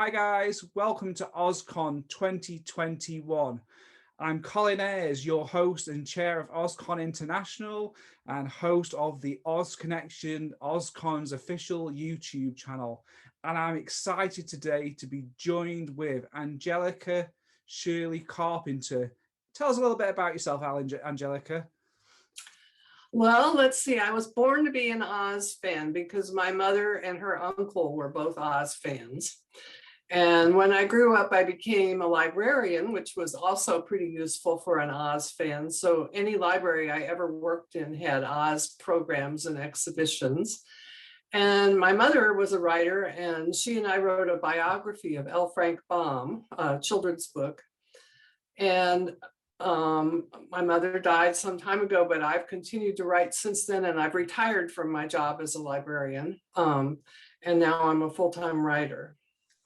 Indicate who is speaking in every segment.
Speaker 1: Hi guys, welcome to OzCon 2021. I'm Colin Ayres, your host and chair of OzCon International and host of the Oz Connection, OzCon's official YouTube channel. And I'm excited today to be joined with Angelica Shirley Carpenter. Tell us a little bit about yourself, Angelica.
Speaker 2: Well, let's see. I was born to be an Oz fan because my mother and her uncle were both Oz fans. And when I grew up, I became a librarian, which was also pretty useful for an Oz fan. So any library I ever worked in had Oz programs and exhibitions. And my mother was a writer, and she and I wrote a biography of L. Frank Baum, a children's book. And my mother died some time ago, but I've continued to write since then, and I've retired from my job as a librarian. And now I'm a full-time writer.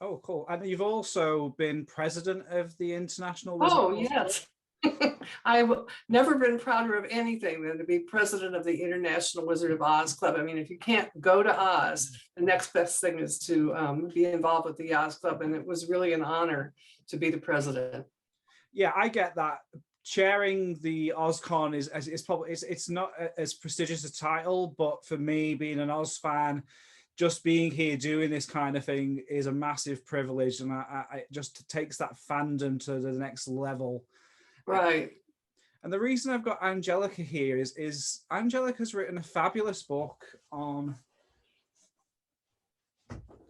Speaker 1: Oh, cool. And you've also been president of the International Wizard
Speaker 2: Oh,
Speaker 1: of Oz
Speaker 2: yes. I've never been prouder of anything than to be president of the International Wizard of Oz Club. I mean, if you can't go to Oz, the next best thing is to be involved with the Oz Club. And it was really an honor to be the president.
Speaker 1: Yeah, I get that. Chairing the OzCon is probably it's not as prestigious a title, but for me, being an Oz fan, just being here doing this kind of thing is a massive privilege, and I just takes that fandom to the next level.
Speaker 2: Right.
Speaker 1: And the reason I've got Angelica here is Angelica's written a fabulous book on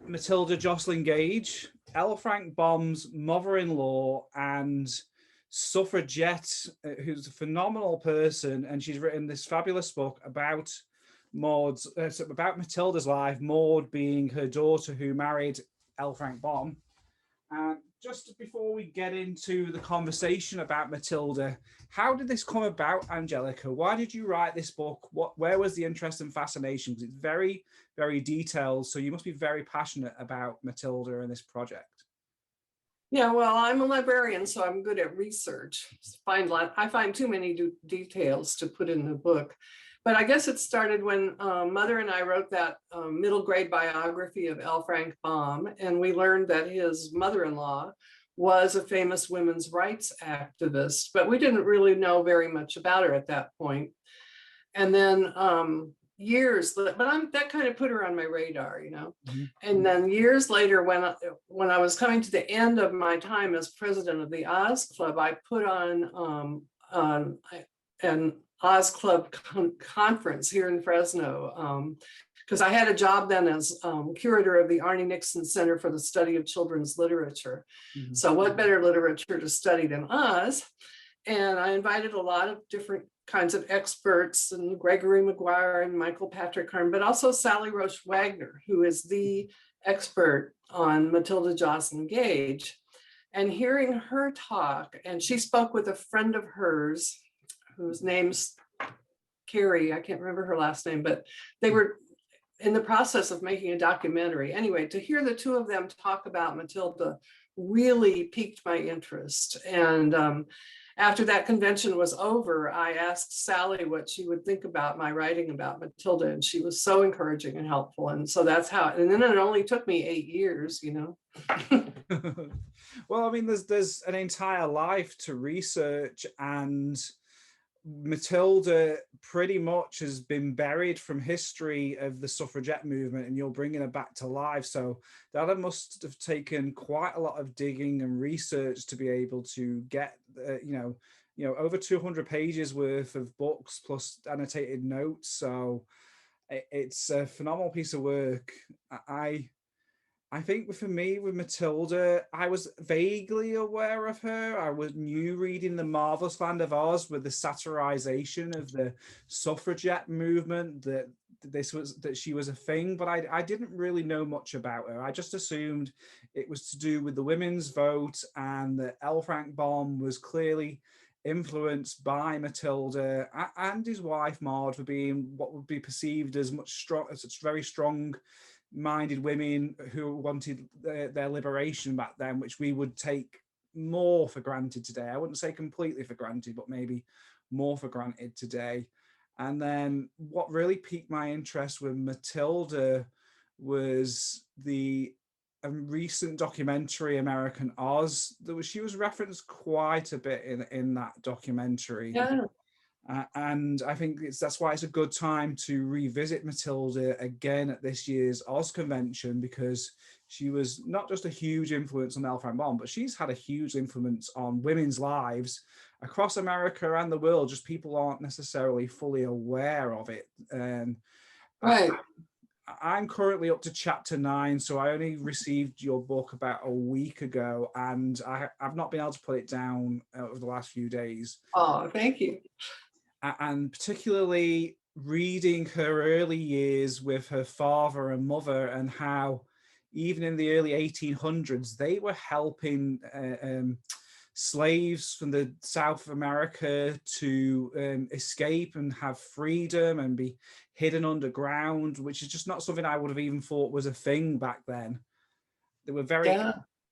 Speaker 1: Matilda Joslyn Gage, L. Frank Baum's mother-in-law, and suffragette, who's a phenomenal person, and she's written this fabulous book about Maud's, about Matilda's life, Maud being her daughter who married L. Frank Baum. And just before we get into the conversation about Matilda, how did this come about, Angelica? Why did you write this book? Where was the interest and fascination? Because it's very, very detailed, so you must be very passionate about Matilda and this project.
Speaker 2: Yeah, well, I'm a librarian, so I'm good at research. I find too many details to put in the book. But I guess it started when Mother and I wrote that middle grade biography of L. Frank Baum, and we learned that his mother-in-law was a famous women's rights activist, but we didn't really know very much about her at that point. And then that kind of put her on my radar, you know. Mm-hmm. And then years later, when I was coming to the end of my time as president of the Oz Club, I put on an Oz Club conference here in Fresno, because I had a job then as curator of the Arnie Nixon Center for the Study of Children's Literature. Mm-hmm. So what better literature to study than Oz? And I invited a lot of different kinds of experts, and Gregory Maguire and Michael Patrick Hearn, but also Sally Roche Wagner, who is the expert on Matilda Joslyn Gage. And hearing her talk, and she spoke with a friend of hers, whose name's Carrie, I can't remember her last name, but they were in the process of making a documentary. Anyway, to hear the two of them talk about Matilda really piqued my interest. And after that convention was over, I asked Sally what she would think about my writing about Matilda, and she was so encouraging and helpful. And so that's how, and then it only took me 8 years, you know.
Speaker 1: Well, I mean, there's an entire life to research, and Matilda pretty much has been buried from history of the suffragette movement, and you're bringing her back to life. So that must have taken quite a lot of digging and research to be able to get, you know, over 200 pages worth of books plus annotated notes. So it's a phenomenal piece of work. I think for me, with Matilda, I was vaguely aware of her. I knew reading The Marvelous Land of Oz with the satirization of the suffragette movement that she was a thing, but I didn't really know much about her. I just assumed it was to do with the women's vote, and that L. Frank Baum was clearly influenced by Matilda and his wife Maud for being what would be perceived as very strong minded women who wanted their liberation back then, which we would take more for granted today. I wouldn't say completely for granted, but maybe more for granted today. And then what really piqued my interest with Matilda was the a recent documentary, American Oz, she was referenced quite a bit in that documentary.
Speaker 2: Yeah.
Speaker 1: And I think that's why it's a good time to revisit Matilda again at this year's Oz convention, because she was not just a huge influence on L. Frank Baum, but she's had a huge influence on women's lives across America and the world. Just people aren't necessarily fully aware of it.
Speaker 2: Right.
Speaker 1: I'm currently up to chapter 9, so I only received your book about a week ago, and I've not been able to put it down over the last few days.
Speaker 2: Oh, thank you.
Speaker 1: And particularly reading her early years with her father and mother, and how even in the early 1800s, they were helping slaves from the South America to escape and have freedom and be hidden underground, which is just not something I would have even thought was a thing back then. They were very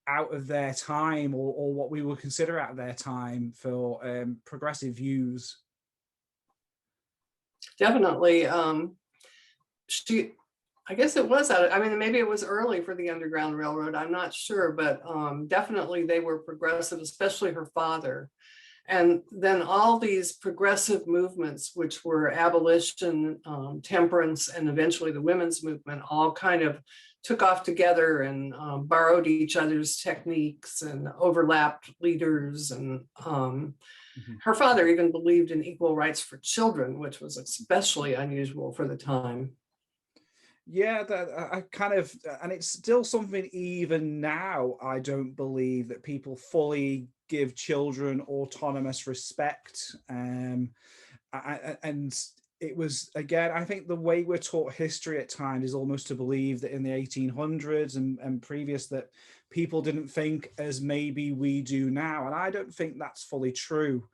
Speaker 1: out of their time, or what we would consider out of their time for progressive views.
Speaker 2: Definitely. I guess it was I mean, maybe it was early for the Underground Railroad, I'm not sure, but definitely they were progressive, especially her father. And then all these progressive movements, which were abolition, temperance, and eventually the women's movement, all kind of took off together and borrowed each other's techniques and overlapped leaders. And her father even believed in equal rights for children, which was especially unusual for the time.
Speaker 1: Yeah, I kind of, and it's still something even now, I don't believe that people fully give children autonomous respect. And it was, again, I think the way we're taught history at times is almost to believe that in the 1800s and previous, that people didn't think as maybe we do now. And I don't think that's fully true.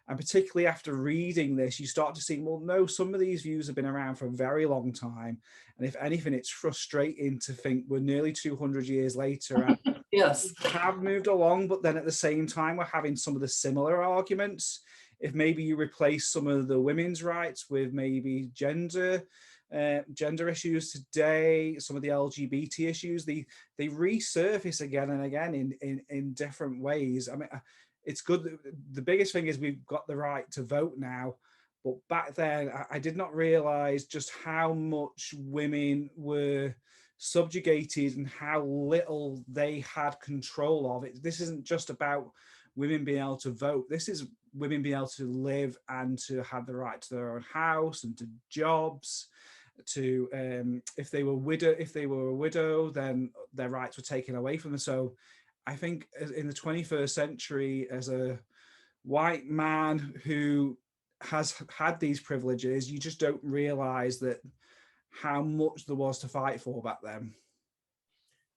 Speaker 1: And particularly after reading this, you start to see, well, no, some of these views have been around for a very long time. And if anything, it's frustrating to think we're nearly 200 years later and
Speaker 2: yes,
Speaker 1: have moved along, but then at the same time, we're having some of the similar arguments. If maybe you replace some of the women's rights with maybe gender issues today, some of the LGBT issues, they resurface again and again in different ways. I mean, it's good. The biggest thing is we've got the right to vote now, but back then I did not realize just how much women were subjugated and how little they had control of it. This isn't just about women being able to vote. This is women being able to live and to have the right to their own house and to jobs. To if they were a widow, then their rights were taken away from them. So I think in the 21st century, as a white man who has had these privileges, you just don't realize that how much there was to fight for back then.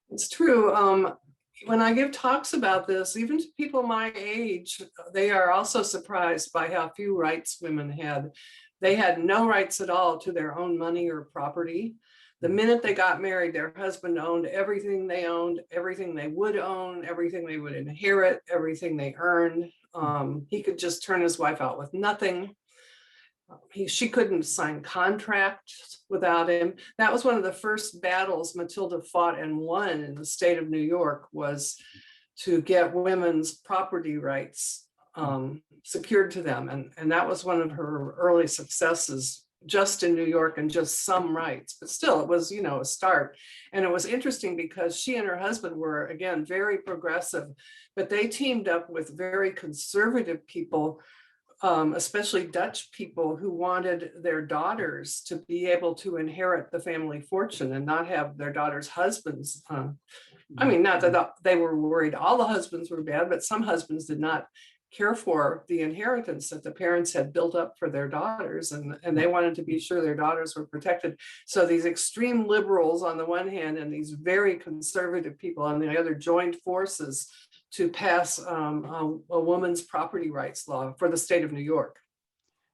Speaker 2: It's true. When I give talks about this, even to people my age, they are also surprised by how few rights women had. They had no rights at all to their own money or property. The minute they got married, their husband owned everything they owned, everything they would own, everything they would inherit, everything they earned. He could just turn his wife out with nothing. She couldn't sign contracts without him. That was one of the first battles Matilda fought and won in the state of New York, was to get women's property rights secured to them. And that was one of her early successes, just in New York, and just some rights, but still it was, a start. And it was interesting because she and her husband were, again, very progressive, but they teamed up with very conservative people, especially Dutch people, who wanted their daughters to be able to inherit the family fortune and not have their daughters' husbands. I mean, not that they were worried all the husbands were bad, but some husbands did not care for the inheritance that the parents had built up for their daughters, and they wanted to be sure their daughters were protected. So these extreme liberals on the one hand and these very conservative people on the other joined forces to pass a woman's property rights law for the state of New York.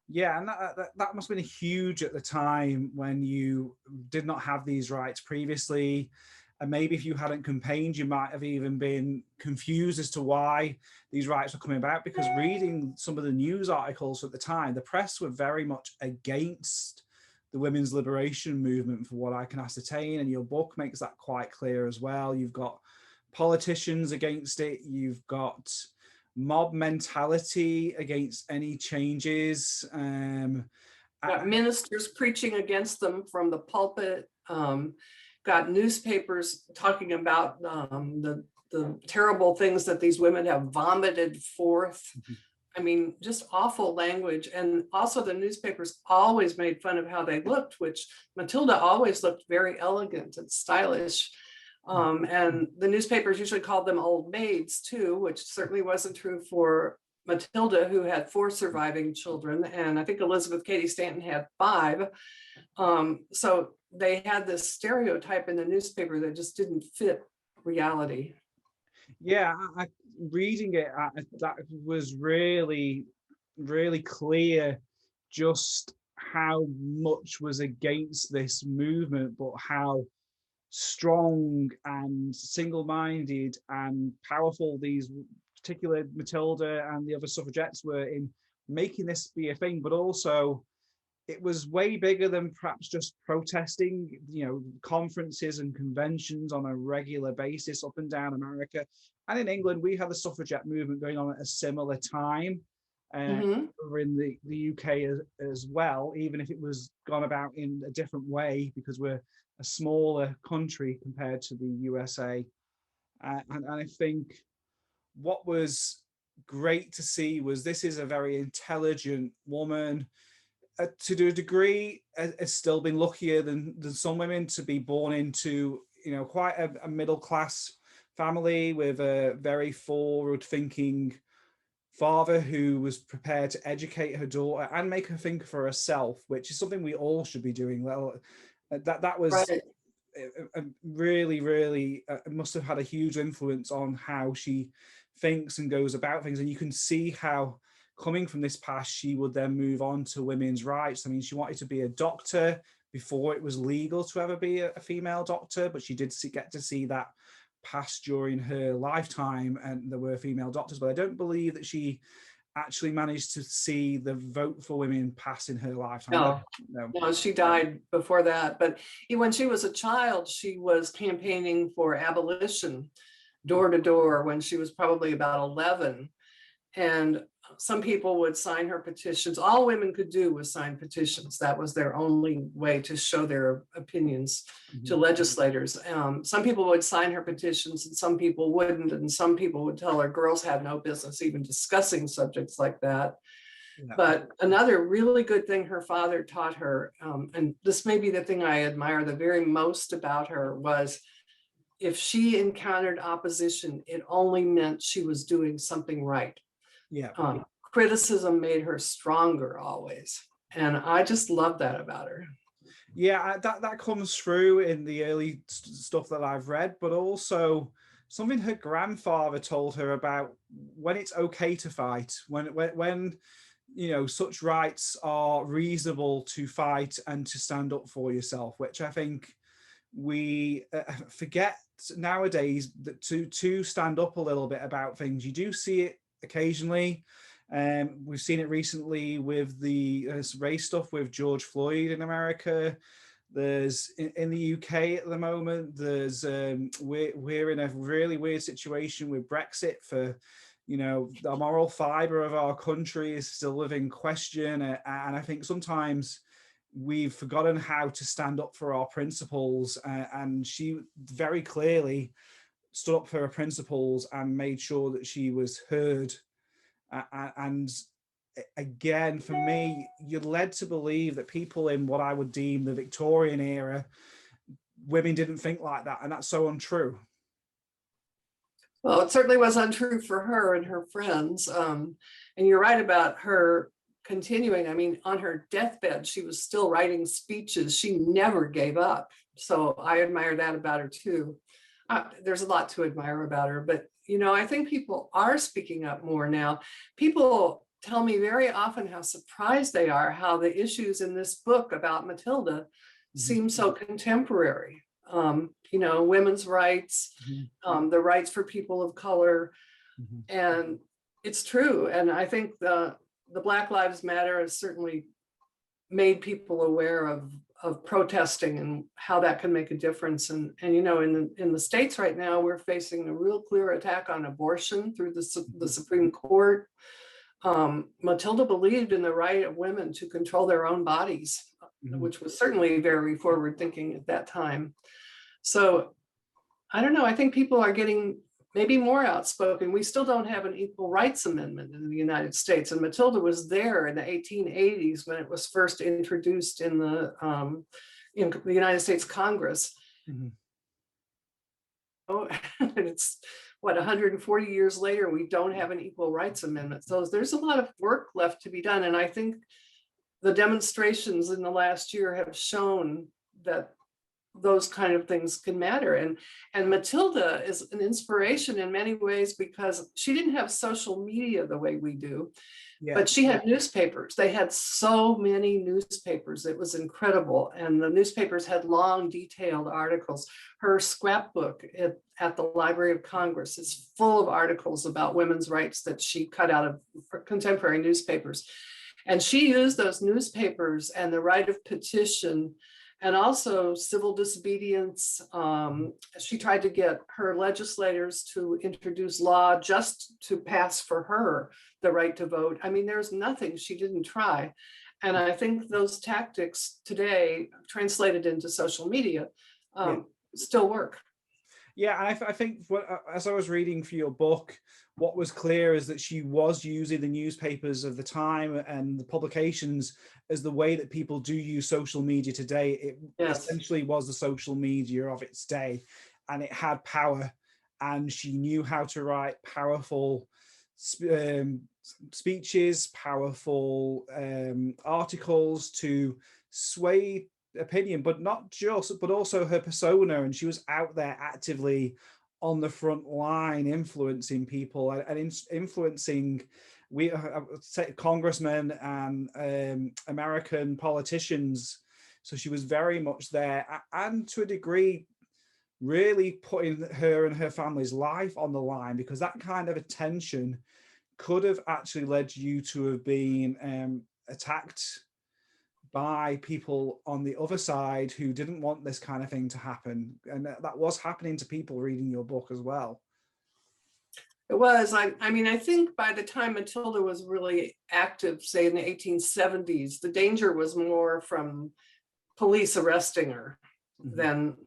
Speaker 1: Yeah, and that must have been huge at the time when you did not have these rights previously. And maybe if you hadn't campaigned, you might have even been confused as to why these rights were coming about, because reading some of the news articles at the time, the press were very much against the women's liberation movement, for what I can ascertain. And your book makes that quite clear as well. You've got politicians against it. You've got mob mentality against any changes.
Speaker 2: Got ministers preaching against them from the pulpit. Got newspapers talking about the terrible things that these women have vomited forth. I mean, just awful language. And also the newspapers always made fun of how they looked, which Matilda always looked very elegant and stylish. And the newspapers usually called them old maids too, which certainly wasn't true for Matilda, who had 4 surviving children. And I think Elizabeth Cady Stanton had 5. So they had this stereotype in the newspaper that just didn't fit reality.
Speaker 1: Yeah, reading it, that was really, really clear just how much was against this movement, but how strong and single-minded and powerful these particular Matilda and the other suffragettes were in making this be a thing. But also it was way bigger than perhaps just protesting, you know, conferences and conventions on a regular basis up and down America. And in England, we had the suffragette movement going on at a similar time over in the UK as well, even if it was gone about in a different way because we're a smaller country compared to the USA. And I think what was great to see was this is a very intelligent woman. To a degree, has still been luckier than some women to be born into, you know, quite a middle class family with a very forward thinking father who was prepared to educate her daughter and make her think for herself, which is something we all should be doing. Well, that was right. Really, really must have had a huge influence on how she thinks and goes about things. And you can see how, coming from this past, she would then move on to women's rights. I mean, she wanted to be a doctor before it was legal to ever be a female doctor, but she did get to see that pass during her lifetime, and there were female doctors. But I don't believe that she actually managed to see the vote for women pass in her lifetime.
Speaker 2: No, she died before that. But when she was a child, she was campaigning for abolition door to door when she was probably about 11. And some people would sign her petitions. All women could do was sign petitions. That was their only way to show their opinions to legislators. Some people would sign her petitions and some people wouldn't. And some people would tell her girls had no business even discussing subjects like that. Yeah. But another really good thing her father taught her, and this may be the thing I admire the very most about her, was if she encountered opposition, it only meant she was doing something right.
Speaker 1: Yeah.
Speaker 2: Criticism made her stronger always. And I just love that about her.
Speaker 1: Yeah, that comes through in the early stuff that I've read, but also something her grandfather told her about when it's okay to fight, when you know, such rights are reasonable to fight and to stand up for yourself, which I think we forget nowadays, that to stand up a little bit about things. You do see it occasionally. We've seen it recently with the race stuff with George Floyd in America. There's in the UK at the moment, there's we're in a really weird situation with Brexit. For, you know, the moral fiber of our country is still within question, and I think sometimes we've forgotten how to stand up for our principles, and she very clearly stood up for her principles and made sure that she was heard. And again, for me, you're led to believe that people in what I would deem the Victorian era, women didn't think like that, and that's so untrue.
Speaker 2: Well, it certainly was untrue for her and her friends. And you're right about her continuing. I mean, on her deathbed, she was still writing speeches. She never gave up. So I admire that about her too. There's a lot to admire about her, but you know, I think people are speaking up more now. People tell me very often how surprised they are how the issues in this book about Matilda seem so contemporary. You know, women's rights, the rights for people of color, and it's true. And I think the Black Lives Matter has certainly made people aware of protesting and how that can make a difference. And you know, in the States right now, we're facing a real clear attack on abortion through the Supreme Court. Matilda believed in the right of women to control their own bodies, which was certainly very forward thinking at that time. So I don't know, I think people are getting maybe more outspoken. We still don't have an Equal Rights Amendment in the United States. And Matilda was there in the 1880s when it was first introduced in the United States Congress. Oh, and it's what, 140 years later, we don't have an Equal Rights Amendment. So there's a lot of work left to be done. And I think the demonstrations in the last year have shown that those kind of things can matter. And Matilda is an inspiration in many ways because she didn't have social media the way we do, but she had newspapers. They had so many newspapers. It was incredible. And the newspapers had long, detailed articles. Her scrapbook at the Library of Congress is full of articles about women's rights that she cut out of contemporary newspapers. And she used those newspapers and the right of petition and also civil disobedience. She tried to get her legislators to introduce law just to pass for her the right to vote. I mean, there's nothing she didn't try. And I think those tactics today, translated into social media, still work.
Speaker 1: Yeah, I think as I was reading for your book, what was clear is that she was using the newspapers of the time and the publications as the way that people do use social media today. It essentially was the social media of its day, and it had power, and she knew how to write powerful speeches, powerful articles to sway opinion, but not just, but also her persona. And she was out there actively on the front line, influencing people and influencing congressmen and American politicians. So she was very much there, and to a degree, really putting her and her family's life on the line, because that kind of attention could have actually led you to have been attacked by people on the other side who didn't want this kind of thing to happen. And that was happening to people reading your book as well.
Speaker 2: It was. I mean, I think by the time Matilda was really active, say in the 1870s, the danger was more from police arresting her than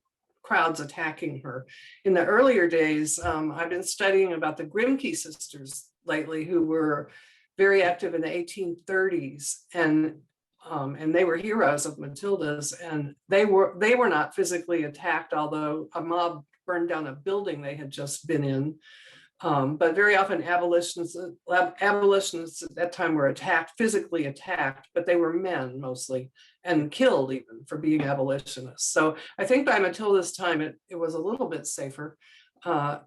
Speaker 2: crowds attacking her. In the earlier days, I've been studying about the Grimke sisters lately, who were very active in the 1830s, and they were heroes of Matilda's, and they were not physically attacked, although a mob burned down a building they had just been in. But very often abolitionists at that time were physically attacked, but they were men mostly, and killed even for being abolitionists. So I think by Matilda's time, it was a little bit safer. To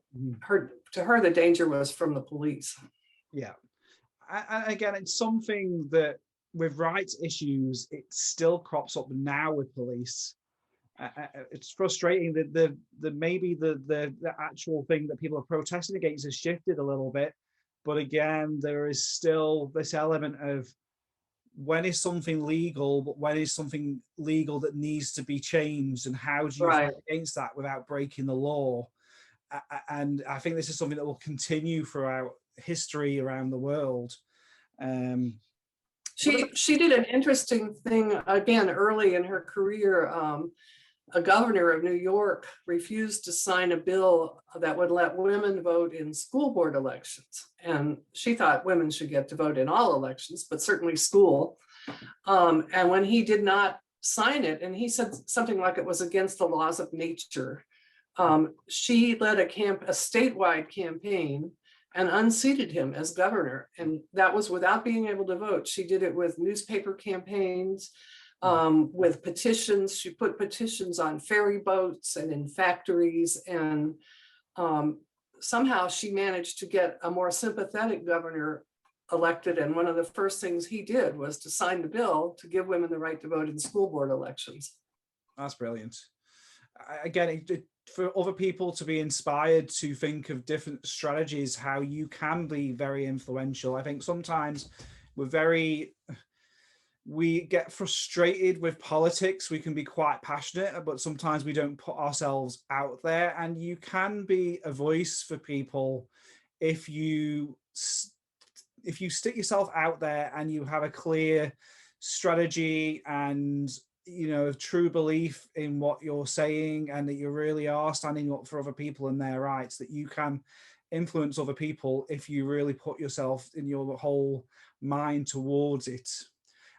Speaker 2: her, the danger was from the police.
Speaker 1: Yeah. And again, it's something that with rights issues, it still crops up now with police. It's frustrating that maybe the actual thing that people are protesting against has shifted a little bit, but again, there is still this element of when is something legal, but when is something legal that needs to be changed, and how do you fight against that without breaking the law? And I think this is something that will continue throughout history around the world.
Speaker 2: She did an interesting thing again early in her career. A governor of New York refused to sign a bill that would let women vote in school board elections. And she thought women should get to vote in all elections, but certainly school. And when he did not sign it, and he said something like it was against the laws of nature, she led a statewide campaign and unseated him as governor. And that was without being able to vote. She did it with newspaper campaigns, with petitions. She put petitions on ferry boats and in factories, and somehow she managed to get a more sympathetic governor elected. And one of the first things he did was to sign the bill to give women the right to vote in school board elections. That's
Speaker 1: brilliant. Again, for other people to be inspired to think of different strategies, how you can be very influential. I think sometimes we're very we get frustrated with politics. We can be quite passionate, but sometimes we don't put ourselves out there. And you can be a voice for people if you stick yourself out there and you have a clear strategy and a true belief in what you're saying, and that you really are standing up for other people and their rights, that you can influence other people if you really put yourself in your whole mind towards it.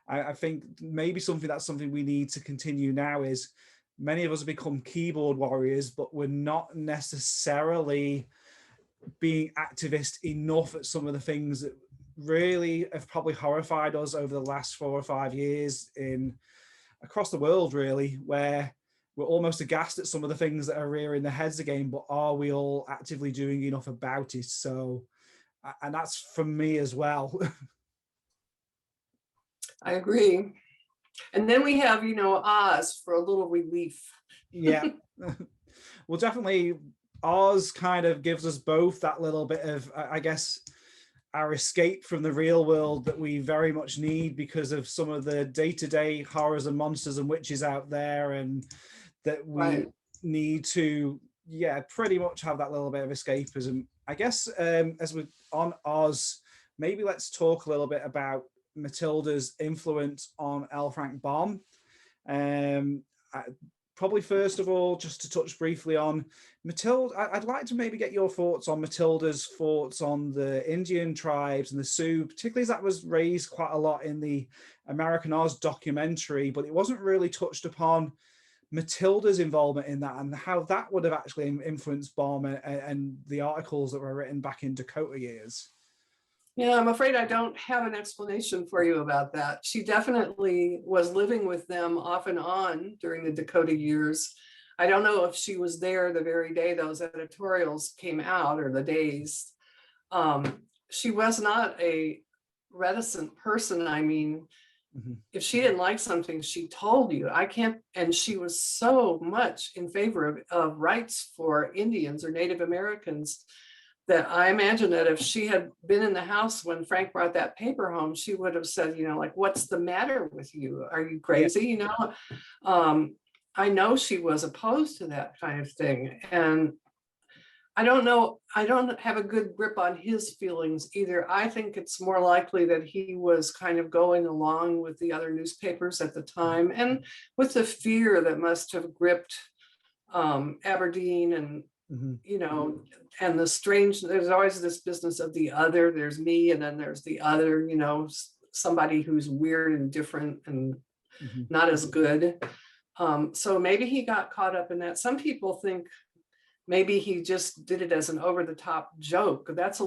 Speaker 1: I think maybe something we need to continue now is many of us have become keyboard warriors, but we're not necessarily being activist enough at some of the things that really have probably horrified us over the last 4 or 5 years across the world, really, where we're almost aghast at some of the things that are rearing their heads again, but are we all actively doing enough about it? So, and that's from me as well.
Speaker 2: I agree. And then we have, Oz for a little relief.
Speaker 1: Yeah. Well, definitely Oz kind of gives us both that little bit of, I guess, our escape from the real world that we very much need because of some of the day-to-day horrors and monsters and witches out there, and that we need to, pretty much have that little bit of escapism. I guess as we're on Oz, maybe let's talk a little bit about Matilda's influence on L. Frank Baum. Probably first of all, just to touch briefly on Matilda, I'd like to maybe get your thoughts on Matilda's thoughts on the Indian tribes and the Sioux, particularly as that was raised quite a lot in the American Oz documentary, but it wasn't really touched upon Matilda's involvement in that and how that would have actually influenced Baum and the articles that were written back in Dakota years.
Speaker 2: Yeah, I'm afraid I don't have an explanation for you about that. She definitely was living with them off and on during the Dakota years. I don't know if she was there the very day those editorials came out or the days. She was not a reticent person. I mean, if she didn't like something, she told you. And she was so much in favor of rights for Indians or Native Americans that I imagine that if she had been in the house when Frank brought that paper home, she would have said, like, what's the matter with you? Are you crazy? I know she was opposed to that kind of thing. And I don't know, I don't have a good grip on his feelings either. I think it's more likely that he was kind of going along with the other newspapers at the time and with the fear that must have gripped Aberdeen and and the strange, there's always this business of the other. There's me, and then there's the other, somebody who's weird and different and not as good. So maybe he got caught up in that. Some people think maybe he just did it as an over-the-top joke. That's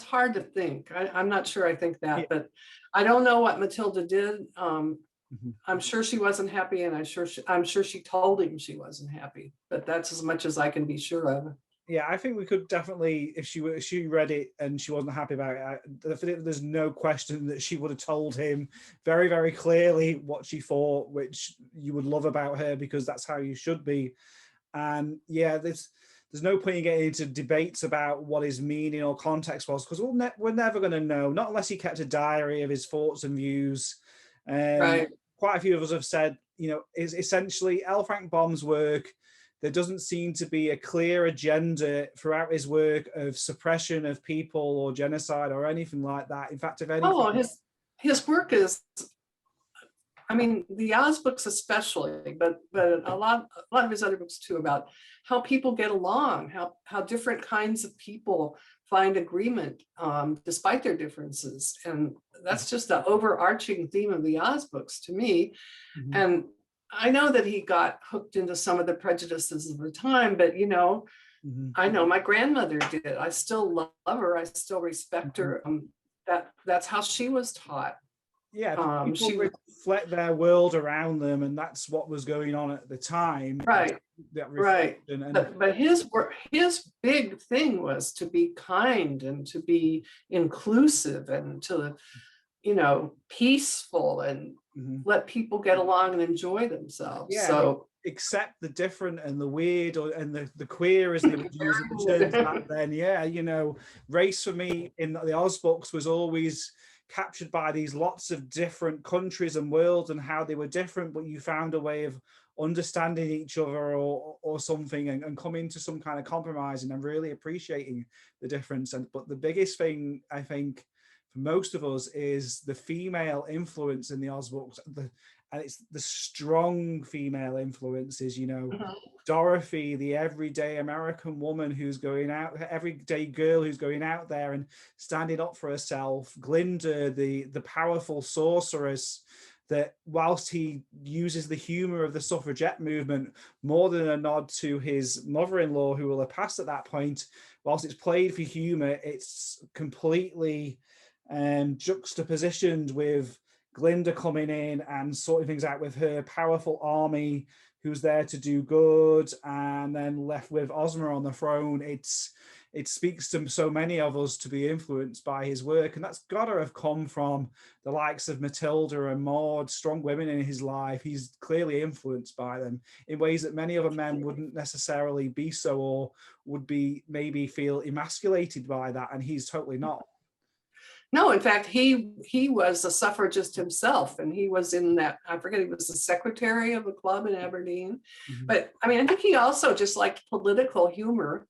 Speaker 2: hard to think. I'm not sure I think that, but I don't know what Matilda did. I'm sure she wasn't happy, and I'm sure she told him she wasn't happy, but that's as much as I can be sure of.
Speaker 1: Yeah, I think we could definitely, if she read it and she wasn't happy about it, there's no question that she would have told him very, very clearly what she thought, which you would love about her because that's how you should be. And yeah, there's no point in getting into debates about what his meaning or context was, because we're never going to know, not unless he kept a diary of his thoughts and views. Right. Quite a few of us have said, is essentially L. Frank Baum's work. There doesn't seem to be a clear agenda throughout his work of suppression of people or genocide or anything like that. In fact, if anything,
Speaker 2: his work is, I mean, the Oz books especially, but a lot of his other books too, about how people get along, how different kinds of people find agreement despite their differences. And that's just the overarching theme of the Oz books to me. And I know that he got hooked into some of the prejudices of the time, but I know my grandmother did. I still love her. I still respect her. That's how she was taught.
Speaker 1: Yeah, people reflect their world around them, and that's what was going on at the time.
Speaker 2: Right, right. But his big thing was to be kind and to be inclusive and to, peaceful and let people get along and enjoy themselves.
Speaker 1: Yeah,
Speaker 2: so
Speaker 1: accept the different and the weird and the queer, as they would use the terms back then. Yeah, race for me in the Oz books was always, captured by these lots of different countries and worlds and how they were different, but you found a way of understanding each other or something, and coming to some kind of compromise, and I'm really appreciating the difference. But the biggest thing, I think, for most of us is the female influence in the Oz books, and it's the strong female influences, you know. Dorothy, the everyday American woman who's going out, everyday girl who's going out there and standing up for herself. Glinda, the powerful sorceress, that whilst he uses the humor of the suffragette movement more than a nod to his mother-in-law, who will have passed at that point, whilst it's played for humor, it's completely juxtapositioned with Glinda coming in and sorting things out with her powerful army, who's there to do good, and then left with Ozma on the throne. It speaks to so many of us to be influenced by his work, and that's got to have come from the likes of Matilda and Maud, strong women in his life. He's clearly influenced by them in ways that many other men wouldn't necessarily be so, or would be maybe feel emasculated by that, and he's totally not.
Speaker 2: No, in fact, he was a suffragist himself, and he was in that, I forget, he was the secretary of a club in Aberdeen. But I mean, I think he also just liked political humor.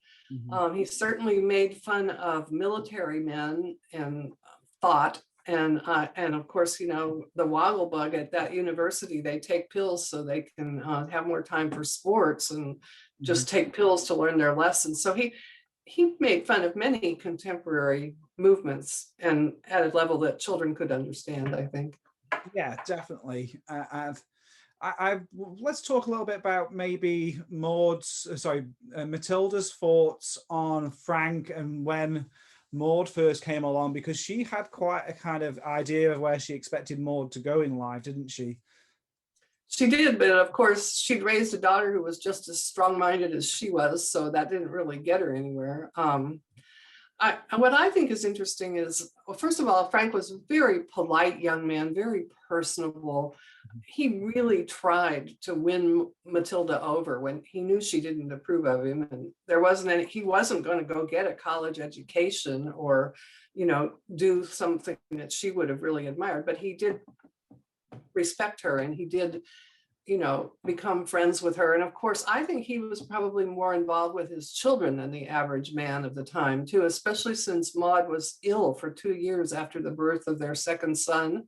Speaker 2: He certainly made fun of military men and thought, and of course, you know, the woggle bug at that university, they take pills so they can have more time for sports, and just take pills to learn their lessons. So he made fun of many contemporary movements, and at a level that children could understand, I think.
Speaker 1: Yeah, definitely. Let's talk a little bit about maybe Matilda's thoughts on Frank and when Maud first came along, because she had quite a kind of idea of where she expected Maud to go in life, didn't she?
Speaker 2: She did, but of course she'd raised a daughter who was just as strong-minded as she was, so that didn't really get her anywhere. What I think is interesting is, well, first of all, Frank was a very polite young man, very personable. He really tried to win Matilda over when he knew she didn't approve of him, and he wasn't going to go get a college education or, you know, do something that she would have really admired, but he did respect her, and he did, you know, become friends with her. And of course, I think he was probably more involved with his children than the average man of the time too, especially since Maud was ill for 2 years after the birth of their second son.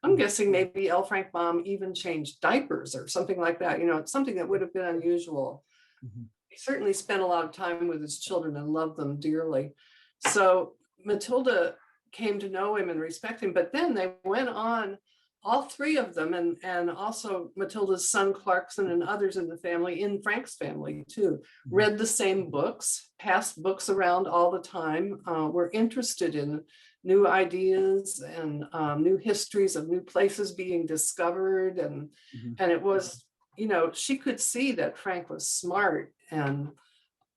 Speaker 2: I'm guessing maybe L. Frank mom even changed diapers or something like that. You know, it's something that would have been unusual. He certainly spent a lot of time with his children and loved them dearly. So Matilda came to know him and respect him, but then they went on, all three of them, and also Matilda's son Clarkson and others in the family, in Frank's family too, read the same books, passed books around all the time, were interested in new ideas and new histories of new places being discovered. And it was, you know, she could see that Frank was smart and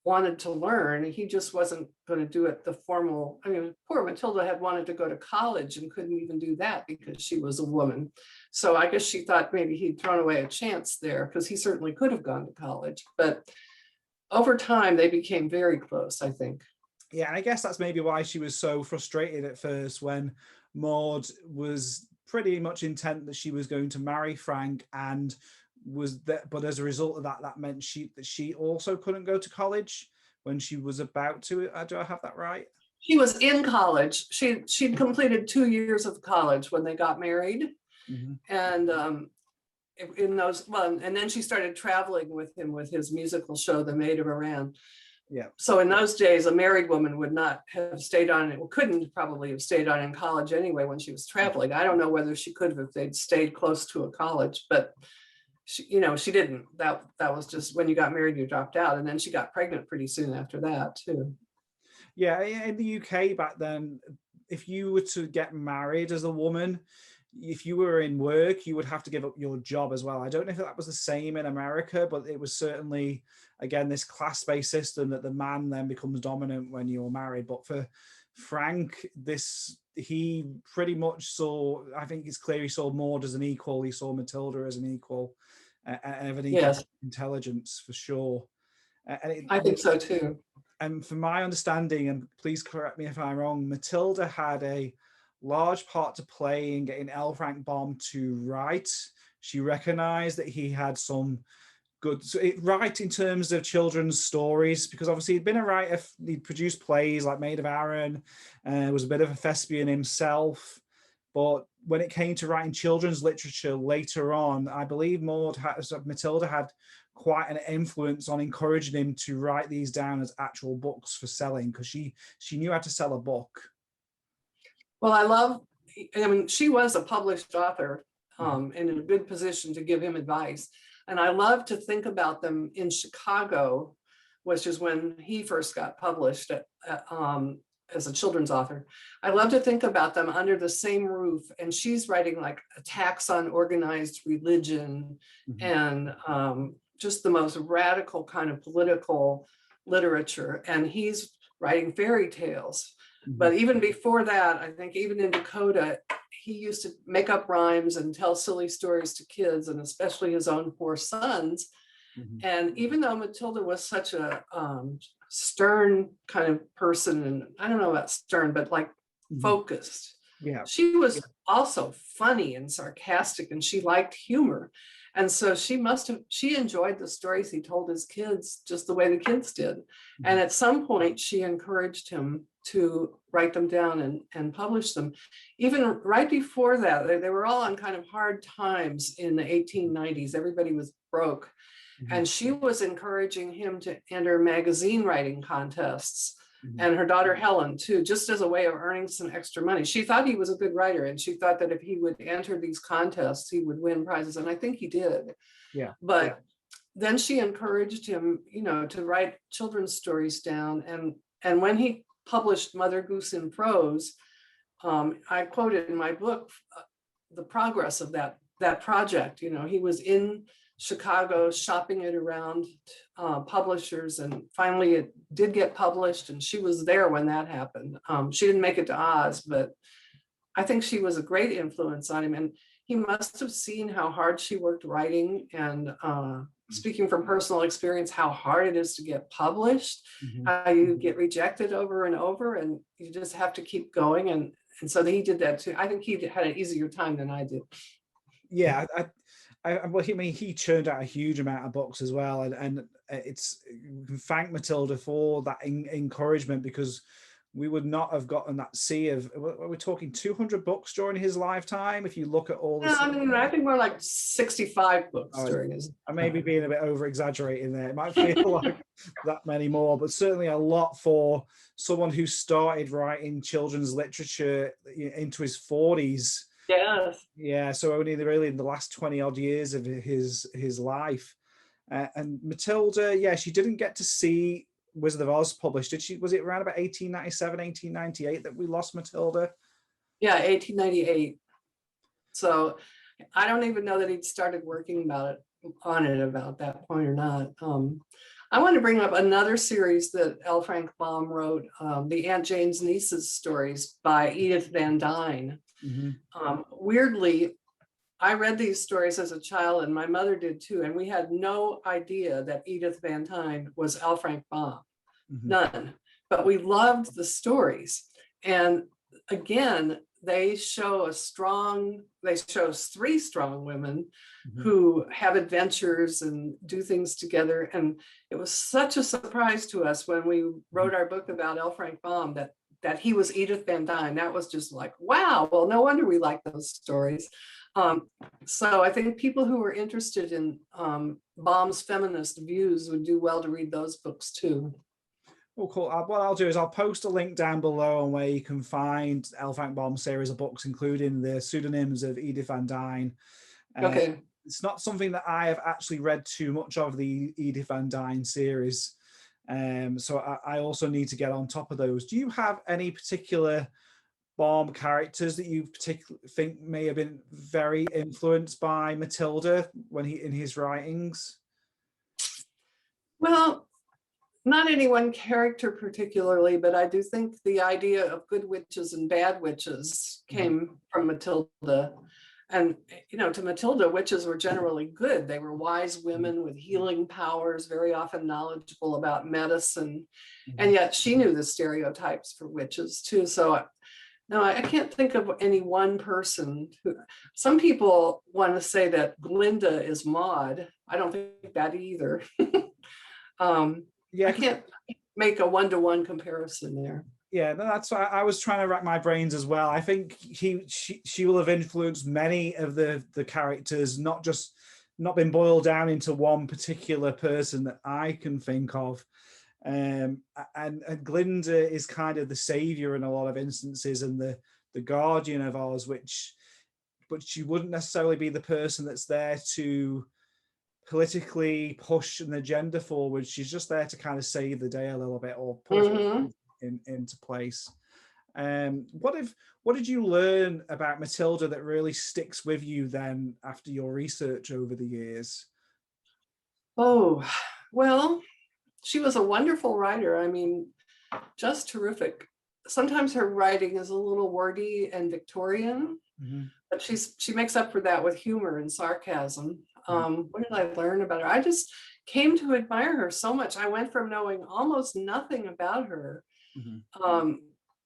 Speaker 2: wanted to learn. He just wasn't going to do it the formal. I mean, poor Matilda had wanted to go to college and couldn't even do that because she was a woman. So I guess she thought maybe he'd thrown away a chance there, because he certainly could have gone to college. But over time, they became very close, I think.
Speaker 1: Yeah, and I guess that's maybe why she was so frustrated at first when Maud was pretty much intent that she was going to marry Frank, and was that, but as a result of that, that meant that she also couldn't go to college when she was about to. Do I have that right?
Speaker 2: She was in college. She'd completed 2 years of college when they got married, and in those, well, and then she started traveling with him with his musical show, The Maid of Iran.
Speaker 1: Yeah.
Speaker 2: So in those days, a married woman would not have stayed on it, couldn't probably have stayed on in college anyway when she was traveling. I don't know whether she could have if they'd stayed close to a college, but she, you know, she didn't. That was just when you got married, you dropped out. And then she got pregnant pretty soon after that too.
Speaker 1: Yeah, in the UK back then, if you were to get married as a woman, if you were in work, you would have to give up your job as well. I don't know if that was the same in America, but it was certainly, again, this class-based system that the man then becomes dominant when you're married. But for Frank, he pretty much saw, I think it's clear he saw Maud as an equal, he saw Matilda as an equal, and of an equal intelligence for sure.
Speaker 2: I think so too.
Speaker 1: And from my understanding, and please correct me if I'm wrong, Matilda had a large part to play in getting L. Frank Baum to write. She recognized that he had some good right in terms of children's stories, because obviously he'd been a writer. He'd produced plays like Maid of Aaron, was a bit of a thespian himself. But when it came to writing children's literature later on, I believe Matilda had quite an influence on encouraging him to write these down as actual books for selling, because she knew how to sell a book.
Speaker 2: Well, I mean, she was a published author and in a good position to give him advice. And I love to think about them in Chicago, which is when he first got published as a children's author. I love to think about them under the same roof, and she's writing like attacks on organized religion and just the most radical kind of political literature. And he's writing fairy tales. But even before that, I think even in Dakota, he used to make up rhymes and tell silly stories to kids, and especially his own 4 sons. And even though Matilda was such a stern kind of person, and I don't know about stern, but like focused, she was also funny and sarcastic, and she liked humor. And so she enjoyed the stories he told his kids just the way the kids did. And at some point, she encouraged him to write them down and publish them. Even right before that, they were all on kind of hard times in the 1890s. Everybody was broke. And she was encouraging him to enter magazine writing contests. And her daughter Helen too, just as a way of earning some extra money. She thought he was a good writer, and she thought that if he would enter these contests, he would win prizes. And I think he did. But then she encouraged him, you know, to write children's stories down. And when he published Mother Goose in Prose, I quoted in my book the progress of that project. You know, he was in Chicago shopping it around publishers, and finally it did get published, and she was there when that happened. She didn't make it to Oz, but I think she was a great influence on him, and he must have seen how hard she worked writing, and speaking from personal experience, how hard it is to get published, how you get rejected over and over, and you just have to keep going. And so he did that too. I think he had an easier time than I did.
Speaker 1: Yeah, well, I mean, he churned out a huge amount of books as well, and it's, we can thank Matilda for that encouragement, because we would not have gotten that sea of, we're talking 200 books during his lifetime. If you look at all the,
Speaker 2: I mean, I think more like 65 books during his.
Speaker 1: I may be being a bit over exaggerating there. It might feel like that many more, but certainly a lot for someone who started writing children's literature into his 40s.
Speaker 2: Yes.
Speaker 1: Yeah, so only really in the last 20 odd years of his life. And Matilda, yeah, she didn't get to see Wizard of Oz published, did she? Was it around about 1897, 1898 that we lost Matilda?
Speaker 2: Yeah, 1898. So I don't even know that he'd started working on it about that point or not. I want to bring up another series that L. Frank Baum wrote, the Aunt Jane's Nieces stories by Edith Van Dyne. Weirdly, I read these stories as a child, and my mother did too, and we had no idea that Edith Van Dyne was L. Frank Baum, none. But we loved the stories. And again, they show 3 strong women who have adventures and do things together. And it was such a surprise to us when we wrote our book about L. Frank Baum that he was Edith Van Dyne. That was just like, wow, well, no wonder we like those stories. So I think people who are interested in Baum's feminist views would do well to read those books too.
Speaker 1: Well, cool. What I'll do is I'll post a link down below on where you can find L. Frank Baum's series of books, including the pseudonyms of Edith Van Dyne.
Speaker 2: Okay.
Speaker 1: It's not something that I have actually read too much of, the Edith Van Dyne series. So I also need to get on top of those. Do you have any particular Baum characters that you particularly think may have been very influenced by Matilda in his writings?
Speaker 2: Well, not any one character particularly, but I do think the idea of good witches and bad witches came from Matilda. And, you know, to Matilda, witches were generally good. They were wise women with healing powers, very often knowledgeable about medicine. And yet she knew the stereotypes for witches too. So No, I can't think of any one person who, some people want to say that Glinda is Maud. I don't think that either.
Speaker 1: Yeah,
Speaker 2: I can't make a one-to-one comparison there.
Speaker 1: yeah, no, that's why I was trying to rack my brains as well. I think she will have influenced many of the characters, not been boiled down into one particular person that I can think of. And Glinda is kind of the savior in a lot of instances, and the guardian of Oz, but she wouldn't necessarily be the person that's there to politically push an agenda forward. She's just there to kind of save the day a little bit, or push into place. What did you learn about Matilda that really sticks with you then after your research over the years?
Speaker 2: Oh, well, she was a wonderful writer. I mean, just terrific. Sometimes her writing is a little wordy and Victorian, but she makes up for that with humor and sarcasm. What did I learn about her? I just came to admire her so much. I went from knowing almost nothing about her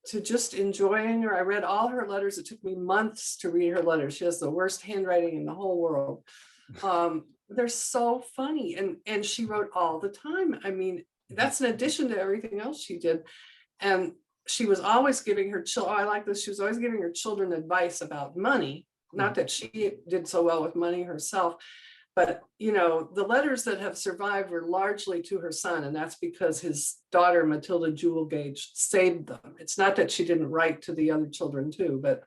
Speaker 2: to just enjoying her. I read all her letters. It took me months to read her letters. She has the worst handwriting in the whole world. They're so funny, and she wrote all the time. I mean, that's in addition to everything else she did. And she was always giving her children, I like this, she was always giving her children advice about money. Not that she did so well with money herself, but you know, the letters that have survived were largely to her son, and that's because his daughter Matilda Joslyn Gage saved them. It's not that she didn't write to the other children too, but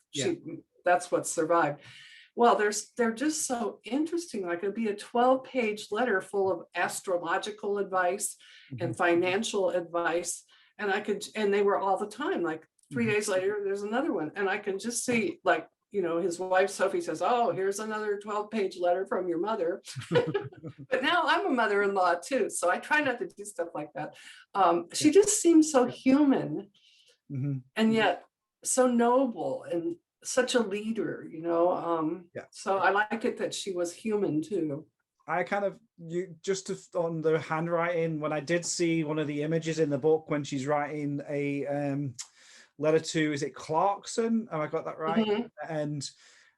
Speaker 2: that's what survived. Well, they're just so interesting. Like, it'd be a 12-page letter full of astrological advice and financial advice. And they were all the time, like 3 days later, there's another one. And I can just see, like, you know, his wife, Sophie, says, oh, here's another 12-page letter from your mother. But now I'm a mother-in-law too. So I try not to do stuff like that. She just seems so human and yet so noble and such a leader, you know. So I like it that she was human too.
Speaker 1: I kind of, on the handwriting, when I did see one of the images in the book when she's writing a letter to, is it Clarkson? Have I got that right? And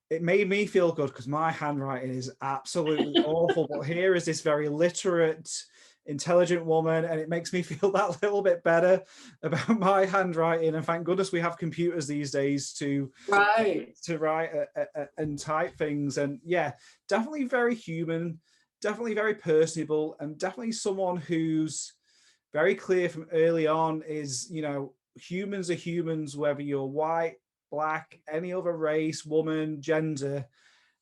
Speaker 1: it made me feel good because my handwriting is absolutely awful. But here is this very literate, intelligent woman, and it makes me feel that little bit better about my handwriting. And thank goodness we have computers these days to write and type things. And yeah, definitely very human, definitely very personable, and definitely someone who's very clear from early on is, you know, humans are humans, whether you're white, black, any other race, woman, gender.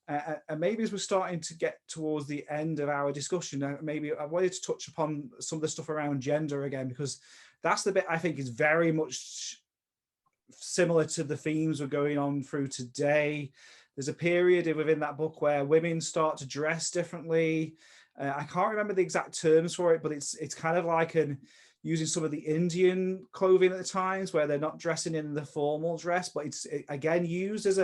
Speaker 1: And maybe as we're starting to get towards the end of our discussion, maybe I wanted to touch upon some of the stuff around gender again, because that's the bit I think is very much similar to the themes we're going on through today. There's a period within that book where women start to dress differently. I can't remember the exact terms for it, but it's kind of like using some of the Indian clothing at the times where they're not dressing in the formal dress, but it's again used as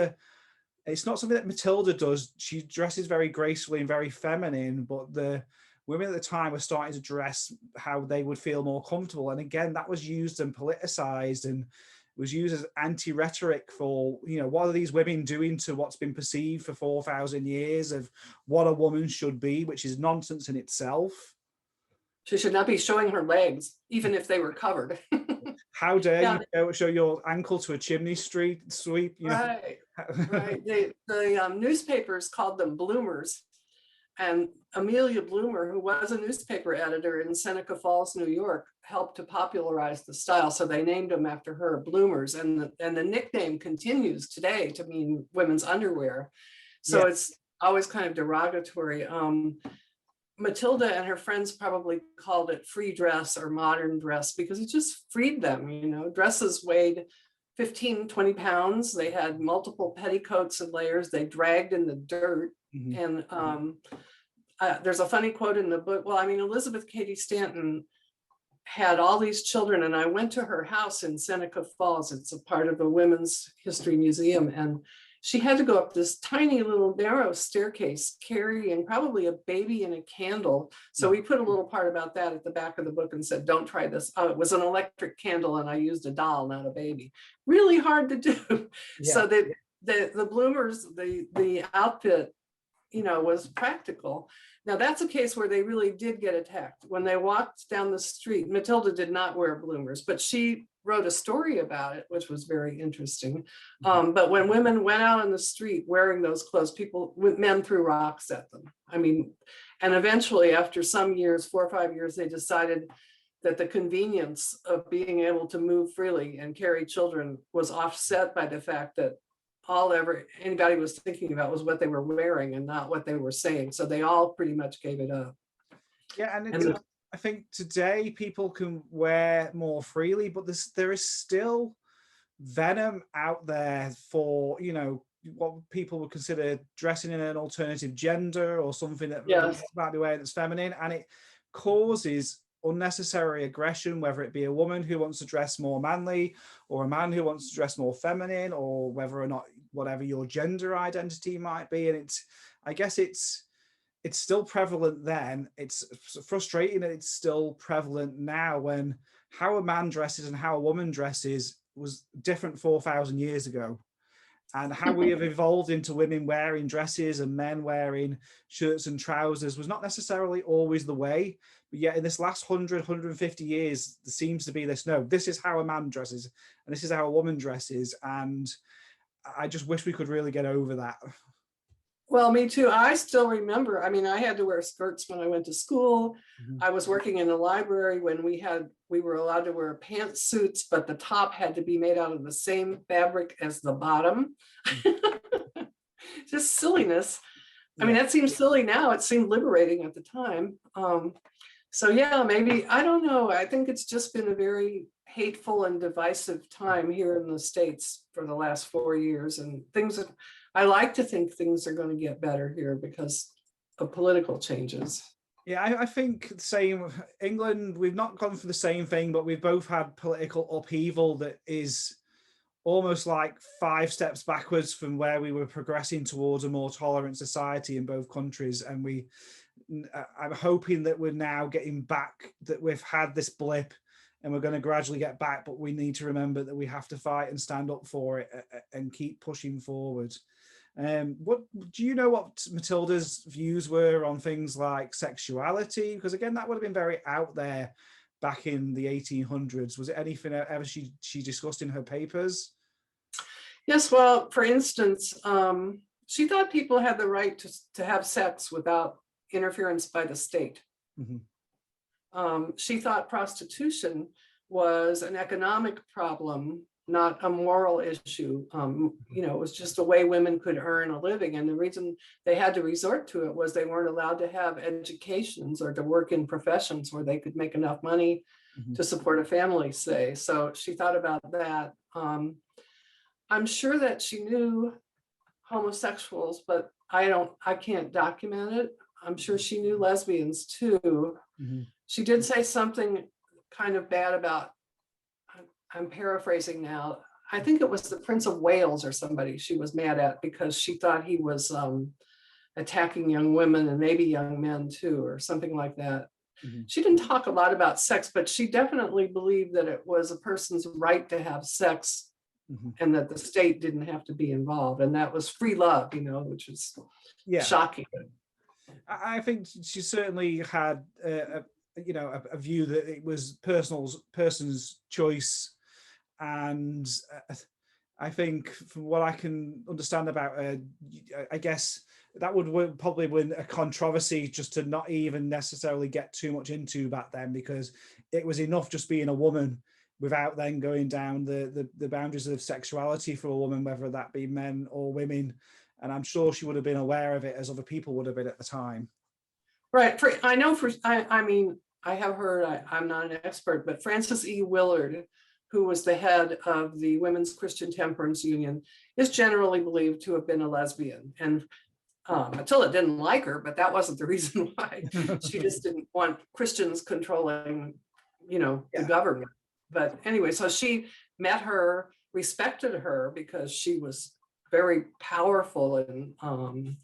Speaker 1: it's not something that Matilda does. She dresses very gracefully and very feminine, but the women at the time were starting to dress how they would feel more comfortable. And again, that was used and politicized and was used as anti-rhetoric for, you know, what are these women doing to what's been perceived for 4,000 years of what a woman should be, which is nonsense in itself.
Speaker 2: She should not be showing her legs, even if they were covered.
Speaker 1: How dare you show your ankle to a chimney sweep? You know?
Speaker 2: Right. The newspapers called them bloomers. And Amelia Bloomer, who was a newspaper editor in Seneca Falls, New York, helped to popularize the style. So they named them after her, bloomers. And the nickname continues today to mean women's underwear. So it's always kind of derogatory. Matilda and her friends probably called it free dress or modern dress because it just freed them, you know. Dresses weighed 15, 20 pounds. They had multiple petticoats and layers. They dragged in the dirt. And there's a funny quote in the book. Well, I mean, Elizabeth Cady Stanton had all these children, and I went to her house in Seneca Falls. It's a part of the Women's History Museum, and she had to go up this tiny little narrow staircase carrying probably a baby and a candle. So we put a little part about that at the back of the book and said, don't try this. Oh, it was an electric candle and I used a doll, not a baby. Really hard to do.
Speaker 1: Yeah.
Speaker 2: So that the bloomers, the outfit, you know, was practical. Now that's a case where they really did get attacked. When they walked down the street, Matilda did not wear bloomers, but she wrote a story about it, which was very interesting. But when women went out on the street wearing those clothes, men threw rocks at them. I mean, and eventually after some years, 4 or 5 years, they decided that the convenience of being able to move freely and carry children was offset by the fact that anybody was thinking about was what they were wearing and not what they were saying. So they all pretty much gave it up.
Speaker 1: Yeah, and I think today people can wear more freely, but there is still venom out there for, you know, what people would consider dressing in an alternative gender or something that might be wearing that's feminine, and it causes unnecessary aggression, whether it be a woman who wants to dress more manly or a man who wants to dress more feminine, or whether or not whatever your gender identity might be. And I guess it's still prevalent then. It's frustrating that it's still prevalent now, when how a man dresses and how a woman dresses was different 4,000 years ago. And how we have evolved into women wearing dresses and men wearing shirts and trousers was not necessarily always the way. But yet in this last 150 years, there seems to be this, no, this is how a man dresses and this is how a woman dresses. And I just wish we could really get over that.
Speaker 2: Well, me too. I still remember, I mean, I had to wear skirts when I went to school. I was working in the library when we were allowed to wear pantsuits, but the top had to be made out of the same fabric as the bottom. Just silliness. I mean, that seems silly now. It seemed liberating at the time. So yeah, maybe, I don't know. I think it's just been a very hateful and divisive time here in the States for the last 4 years, and I like to think things are going to get better here because of political changes.
Speaker 1: Yeah, I think same. England, we've not gone for the same thing, but we've both had political upheaval that is almost like 5 steps backwards from where we were progressing towards a more tolerant society in both countries. And I'm hoping that we're now getting back, that we've had this blip and we're going to gradually get back, but we need to remember that we have to fight and stand up for it and keep pushing forward. What do you know what Matilda's views were on things like sexuality? Because again, that would have been very out there back in the 1800s. Was it anything ever she discussed in her papers?
Speaker 2: Yes, well, for instance, she thought people had the right to have sex without interference by the state. She thought prostitution was an economic problem, not a moral issue. You know, it was just a way women could earn a living. And the reason they had to resort to it was they weren't allowed to have educations or to work in professions where they could make enough money to support a family, say. So she thought about that. I'm sure that she knew homosexuals, but I can't document it. I'm sure she knew lesbians too. She did say something kind of bad about, I'm paraphrasing now, I think it was the Prince of Wales or somebody she was mad at because she thought he was attacking young women and maybe young men too, or something like that. She didn't talk a lot about sex, but she definitely believed that it was a person's right to have sex and that the state didn't have to be involved. And that was free love, you know, which is shocking.
Speaker 1: I think she certainly had a view that it was person's choice. And I think from what I can understand about her, I guess that would probably win a controversy just to not even necessarily get too much into back then, because it was enough just being a woman without then going down the boundaries of sexuality for a woman, whether that be men or women. And I'm sure she would have been aware of it as other people would have been at the time.
Speaker 2: Right. I mean, I have heard, I'm not an expert, but Frances E. Willard, who was the head of the Women's Christian Temperance Union, is generally believed to have been a lesbian. And Matilda didn't like her, but that wasn't the reason why. She just didn't want Christians controlling, the government. But anyway, so she met her, respected her because she was very powerful and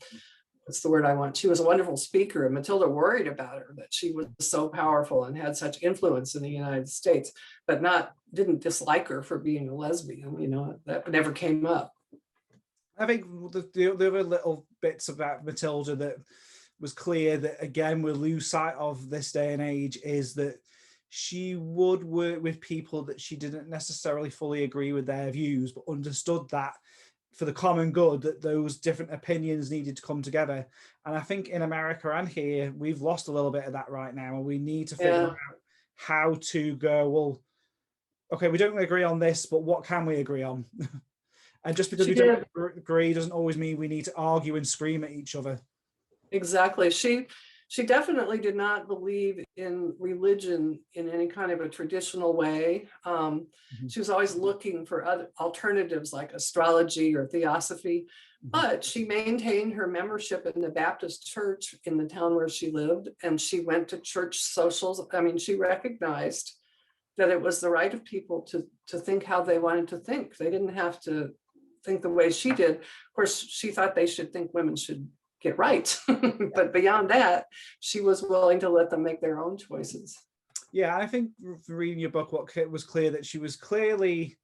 Speaker 2: what's the word I want? She was a wonderful speaker, and Matilda worried about her, that she was so powerful and had such influence in the United States, but didn't dislike her for being a lesbian. You know, that never came up.
Speaker 1: I think the other little bits about Matilda that was clear that, again, we lose sight of this day and age is that she would work with people that she didn't necessarily fully agree with their views, but understood that for the common good, that those different opinions needed to come together. And I think in America and here, we've lost a little bit of that right now, and we need to figure out how to go, well, okay, we don't agree on this, but what can we agree on? And just because we don't agree doesn't always mean we need to argue and scream at each other.
Speaker 2: Exactly. She definitely did not believe in religion in any kind of a traditional way. She was always looking for other alternatives like astrology or theosophy, but she maintained her membership in the Baptist church in the town where she lived, and she went to church socials. I mean, she recognized that it was the right of people to think how they wanted to think. They didn't have to think the way she did. Of course, she thought they should think women should get right. But beyond that, she was willing to let them make their own choices.
Speaker 1: Yeah, I think reading your book, what was clear that she was clearly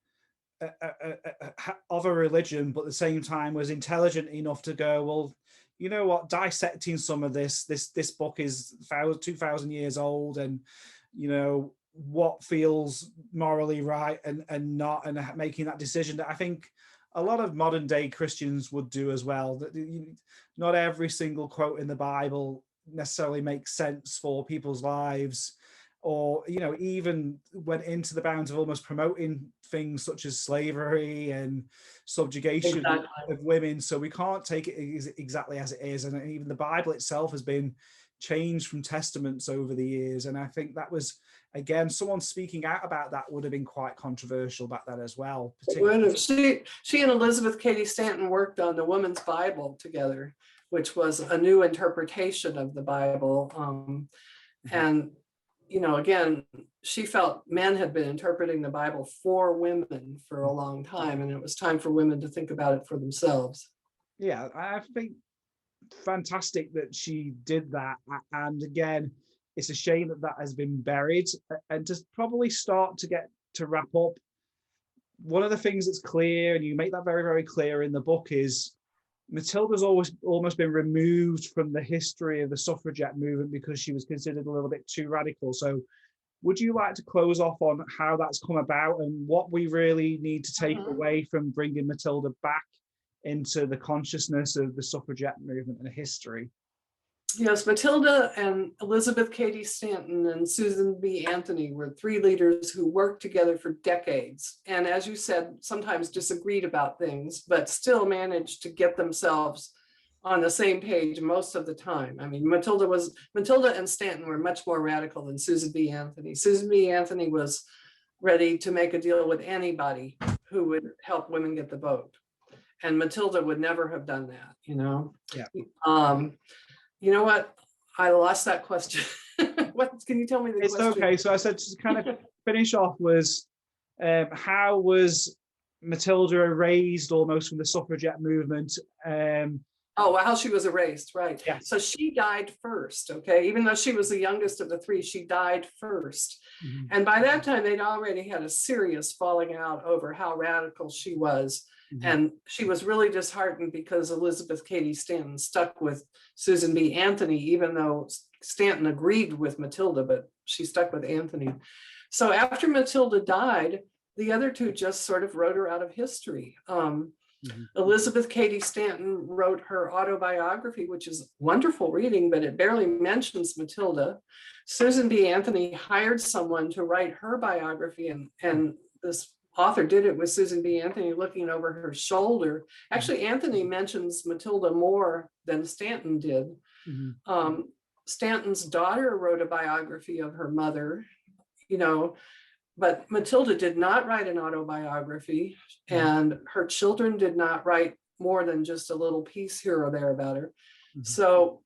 Speaker 1: of a religion, but at the same time was intelligent enough to go, well, you know what, dissecting some of this book is 2,000 years old, and you know what feels morally right and not, and making that decision that I think a lot of modern day Christians would do as well. That not every single quote in the Bible necessarily makes sense for people's lives, or, you know, even went into the bounds of almost promoting things such as slavery and subjugation of women. So we can't take it exactly as it is. And even the Bible itself has been changed from testaments over the years. And I think that was, again, someone speaking out about that would have been quite controversial back then as well.
Speaker 2: She and Elizabeth Cady Stanton worked on the Woman's Bible together, which was a new interpretation of the Bible. And, you know, again, she felt men had been interpreting the Bible for women for a long time, and it was time for women to think about it for themselves.
Speaker 1: Yeah, I think fantastic that she did that. And again, it's a shame that that has been buried. And to probably start to get to wrap up, one of the things that's clear, and you make that very, very clear in the book, is Matilda's almost been removed from the history of the suffragette movement because she was considered a little bit too radical. So would you like to close off on how that's come about and what we really need to take away from bringing Matilda back into the consciousness of the suffragette movement and history?
Speaker 2: Yes, Matilda and Elizabeth Cady Stanton and Susan B. Anthony were three leaders who worked together for decades. And as you said, sometimes disagreed about things, but still managed to get themselves on the same page most of the time. I mean, Matilda and Stanton were much more radical than Susan B. Anthony. Susan B. Anthony was ready to make a deal with anybody who would help women get the vote. And Matilda would never have done that, you know?
Speaker 1: Yeah.
Speaker 2: You know what? I lost that question. What can you tell me the question?
Speaker 1: It's okay. So I said to kind of finish off was how was Matilda erased almost from the suffragette movement?
Speaker 2: Oh, how she was erased, right.
Speaker 1: Yeah.
Speaker 2: So she died first, okay? Even though she was the youngest of the three, she died first. And by that time, they'd already had a serious falling out over how radical she was. And she was really disheartened because Elizabeth Cady Stanton stuck with Susan B. Anthony, even though Stanton agreed with Matilda, but she stuck with Anthony. So after Matilda died, the other two just sort of wrote her out of history. Elizabeth Cady Stanton wrote her autobiography, which is wonderful reading, but it barely mentions Matilda. Susan B. Anthony hired someone to write her biography, and this author did it with Susan B. Anthony looking over her shoulder. Actually, Anthony mentions Matilda more than Stanton did. Stanton's daughter wrote a biography of her mother, you know, but Matilda did not write an autobiography, and her children did not write more than just a little piece here or there about her. So,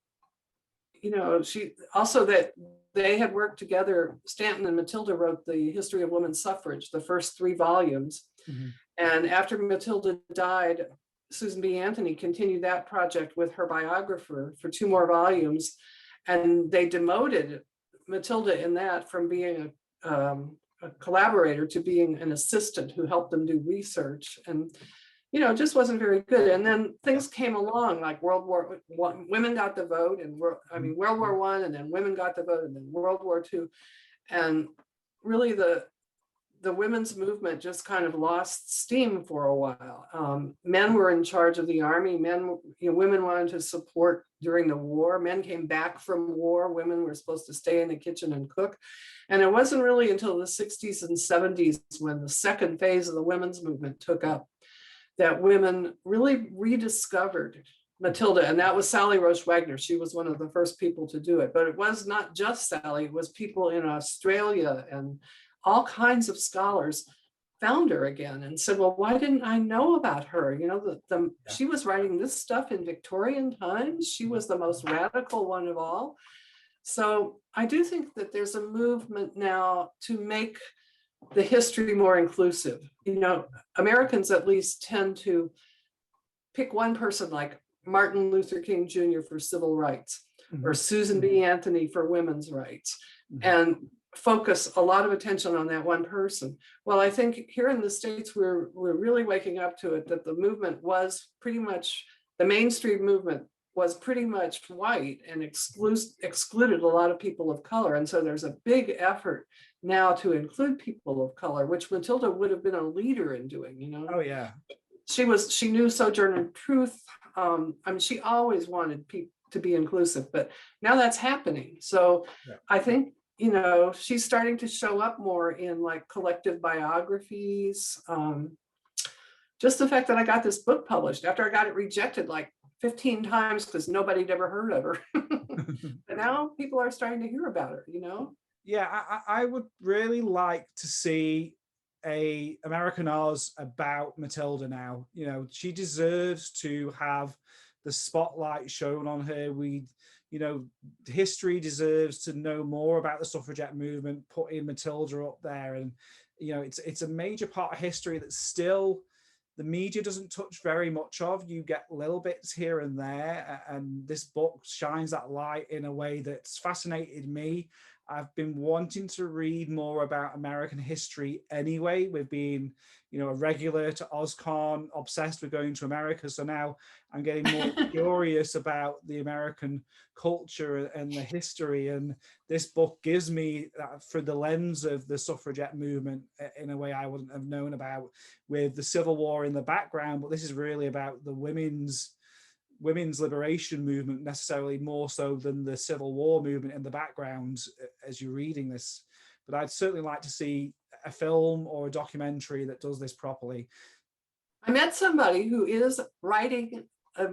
Speaker 2: you know, she also, that they had worked together. Stanton and Matilda wrote the History of Women's Suffrage, the first 3 volumes. And after Matilda died, Susan B. Anthony continued that project with her biographer for 2 more volumes, and they demoted Matilda in that from being a collaborator to being an assistant who helped them do research, and it just wasn't very good. And then things came along like World War I, women got the vote, and World War I, and then women got the vote, and then World War II, and really the women's movement just kind of lost steam for a while. Men were in charge of the army. Women wanted to support during the war. Men came back from war. Women were supposed to stay in the kitchen and cook. And it wasn't really until the 60s and 70s, when the second phase of the women's movement took up, that women really rediscovered Matilda. And that was Sally Roche Wagner. She was one of the first people to do it. But it was not just Sally, it was people in Australia, and all kinds of scholars found her again and said, well, why didn't I know about her? She was writing this stuff in Victorian times. She was the most radical one of all. So I do think that there's a movement now to make the history more inclusive. Americans at least tend to pick one person like Martin Luther King Jr. for civil rights, or Susan B. Anthony for women's rights, and focus a lot of attention on that one person. Well, I think here in the States, we're really waking up to it, that the movement was pretty much, the mainstream movement was pretty much white and excluded a lot of people of color. And so there's a big effort now to include people of color, which Matilda would have been a leader in doing,
Speaker 1: Oh yeah.
Speaker 2: She knew Sojourner Truth. She always wanted people to be inclusive, but now that's happening. So yeah. I think she's starting to show up more in like collective biographies. Just the fact that I got this book published after I got it rejected like 15 times because nobody'd ever heard of her. But now people are starting to hear about her,
Speaker 1: Yeah, I would really like to see a American Oz about Matilda now. She deserves to have the spotlight shown on her. History deserves to know more about the suffragette movement, putting Matilda up there. And, it's a major part of history that still the media doesn't touch very much of. You get little bits here and there. And this book shines that light in a way that's fascinated me. I've been wanting to read more about American history anyway, with being, a regular to OzCon, obsessed with going to America. So now I'm getting more curious about the American culture and the history. And this book gives me that through the lens of the suffragette movement in a way I wouldn't have known about, with the Civil War in the background. But this is really about the women's liberation movement, necessarily more so than the Civil War movement in the background as you're reading this. But I'd certainly like to see a film or a documentary that does this properly.
Speaker 2: I met somebody who is writing a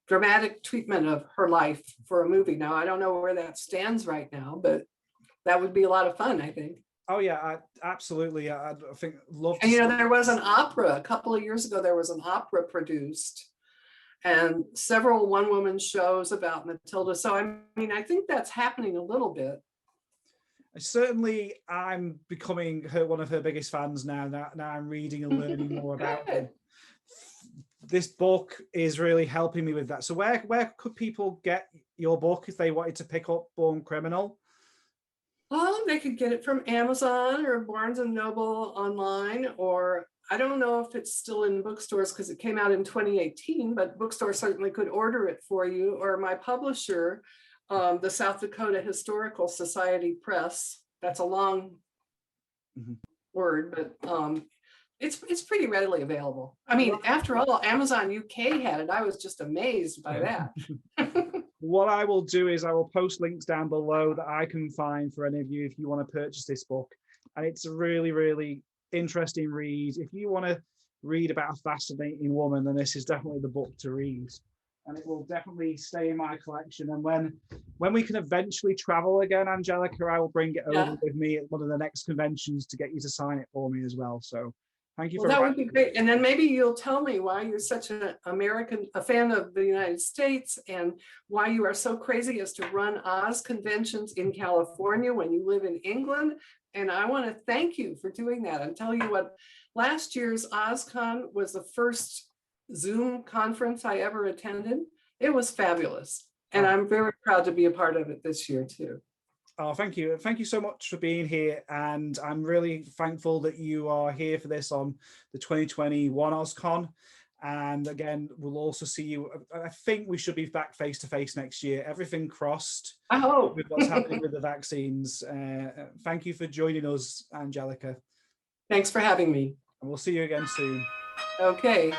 Speaker 2: dramatic treatment of her life for a movie. Now, I don't know where that stands right now, but that would be a lot of fun, I think.
Speaker 1: Oh yeah, absolutely. I think love.
Speaker 2: And there was an opera a couple of years ago. There was an opera produced, and several one-woman shows about Matilda. So I think that's happening a little bit.
Speaker 1: Certainly, I'm becoming one of her biggest fans now. Now I'm reading and learning more about her. This book is really helping me with that. So where could people get your book if they wanted to pick up Born Criminal?
Speaker 2: They could get it from Amazon or Barnes & Noble online, or I don't know if it's still in bookstores because it came out in 2018, but bookstores certainly could order it for you, or my publisher, the South Dakota Historical Society Press. That's a long word, but it's pretty readily available. After all, Amazon UK had it. I was just amazed by that.
Speaker 1: What I will do is I will post links down below that I can find for any of you if you want to purchase this book. And it's a really, really interesting read. If you want to read about a fascinating woman, then this is definitely the book to read. And it will definitely stay in my collection. And when we can eventually travel again, Angelica, I will bring it over with me at one of the next conventions to get you to sign it for me as well. So thank you for
Speaker 2: that would be great. And then maybe you'll tell me why you're such a fan of the United States, and why you are so crazy as to run Oz conventions in California when you live in England. And I want to thank you for doing that and tell you what, last year's OzCon was the first Zoom conference I ever attended. It was fabulous. And I'm very proud to be a part of it this year too.
Speaker 1: Oh, thank you. Thank you so much for being here. And I'm really thankful that you are here for this on the 2021 OzCon. And again, we'll also see you. I think we should be back face to face next year. Everything crossed.
Speaker 2: I hope.
Speaker 1: With what's happening with the vaccines. Thank you for joining us, Angelica.
Speaker 2: Thanks for having me.
Speaker 1: And we'll see you again soon.
Speaker 2: Okay.